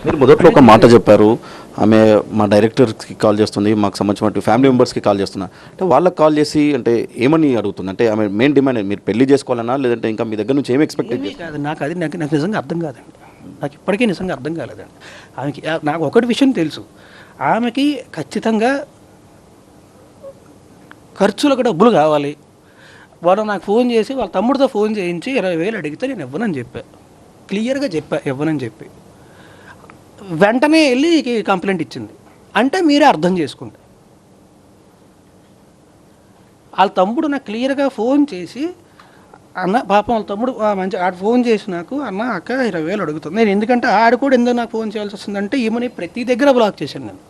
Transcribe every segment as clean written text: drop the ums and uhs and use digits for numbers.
మీరు మొదట్లో ఒక మాట చెప్పారు, ఆమె మా డైరెక్టర్కి కాల్ చేస్తుంది, మాకు సంబంధించిన ఫ్యామిలీ మెంబర్స్కి కాల్ చేస్తున్నా అంటే వాళ్ళకి కాల్ చేసి అంటే ఏమని అడుగుతుంది? అంటే ఆమె మెయిన్ డిమాండ్ మీరు పెళ్లి చేసుకోవాలన్నా, లేదంటే ఇంకా మీ దగ్గర నుంచి ఏమి ఎక్స్పెక్ట్ ఏమీ కాదు, నాకు నిజంగా అర్థం కాదండి. నాకు ఇప్పటికీ నిజంగా అర్థం కాలేదండి. ఆమెకి నాకు ఒకటి విషయం తెలుసు, ఆమెకి ఖచ్చితంగా ఖర్చులకు డబ్బులు కావాలి. వాడు నాకు ఫోన్ చేసి వాళ్ళ తమ్ముడితో ఫోన్ చేయించి 20,000 అడిగితే నేను ఇవ్వనని చెప్పా, క్లియర్గా చెప్పా ఇవ్వనని చెప్పి. వెంటనే వెళ్ళి కంప్లైంట్ ఇచ్చింది. అంటే మీరే అర్థం చేసుకోండి. వాళ్ళ తమ్ముడు నాకు క్లియర్గా ఫోన్ చేసి, అన్న పాపం వాళ్ళ తమ్ముడు మంచి ఆడు ఫోన్ చేసి నాకు, అన్న అక్క 20,000 అడుగుతుంది. నేను ఎందుకంటే ఆడు కూడా ఎందుకు నాకు ఫోన్ చేయాల్సి వస్తుందంటే ఈమెని ప్రతి దగ్గర బ్లాక్ చేశాను నేను.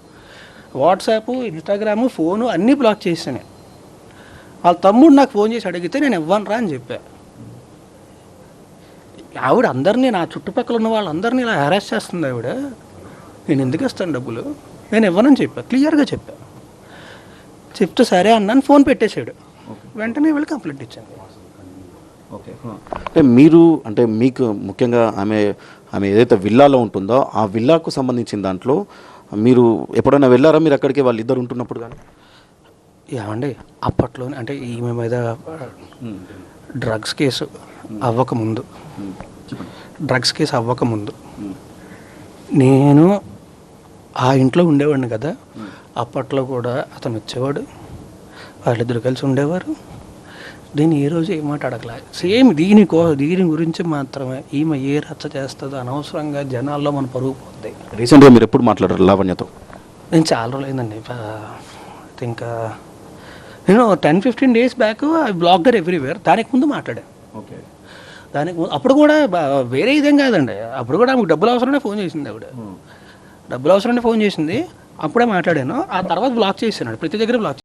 వాట్సాప్, ఇన్స్టాగ్రాము, ఫోను అన్నీ బ్లాక్ చేశాను నేను. వాళ్ళ తమ్ముడు నాకు ఫోన్ చేసి అడిగితే నేను ఇవ్వనురా అని చెప్పా. ఆవిడ అందరినీ, నా చుట్టుపక్కల ఉన్న వాళ్ళందరినీ ఇలా హెరాస్ చేస్తుంది ఆవిడ. నేను ఎందుకు ఇస్తాను డబ్బులు, నేను ఇవ్వనని చెప్పా, క్లియర్గా చెప్పా. చెప్తే సరే అన్నాను, ఫోన్ పెట్టేశాడు. వెంటనే వెళ్ళి కంప్లైంట్ ఇచ్చాను. ఓకే. అంటే మీరు అంటే మీకు ముఖ్యంగా ఆమె ఏదైతే విల్లాలో ఉంటుందో ఆ విల్లాకు సంబంధించిన దాంట్లో మీరు ఎప్పుడైనా వెళ్ళారా మీరు అక్కడికి, వాళ్ళిద్దరు ఉంటున్నప్పుడు? కానీ ఏమండి అప్పట్లోనే అంటే ఈమె మీద డ్రగ్స్ కేసు అవ్వకముందు, నేను ఆ ఇంట్లో ఉండేవాడిని కదా. అప్పట్లో కూడా అతను వచ్చేవాడు, వాళ్ళిద్దరు కలిసి ఉండేవారు. దీన్ని ఏ రోజు ఏం మాట అడగలే. సేమ్ దీని గురించి మాత్రమే ఈమె ఏ రచ్చ చేస్తుందో అనవసరంగా జనాల్లో మన పరుగు పోద్ది. రీసెంట్గా మీరు ఎప్పుడు మాట్లాడారు లావణ్యతో? నేను చాలా రోజులు అయిందండి. ఇంకా నేను 10-15 days back I blocked everywhere. దానికి ముందు మాట్లాడాను. ఓకే. దానికి అప్పుడు కూడా వేరే ఇదేం కాదండి. అప్పుడు కూడా ఆమెకు డబ్బులు అవసరమే ఫోన్ చేసింది ఆవిడ. డబ్బులు అవసరమే ఫోన్ చేసింది, అప్పుడే మాట్లాడాను. ఆ తర్వాత బ్లాక్ చేశాను, ప్రతి దగ్గర బ్లాక్.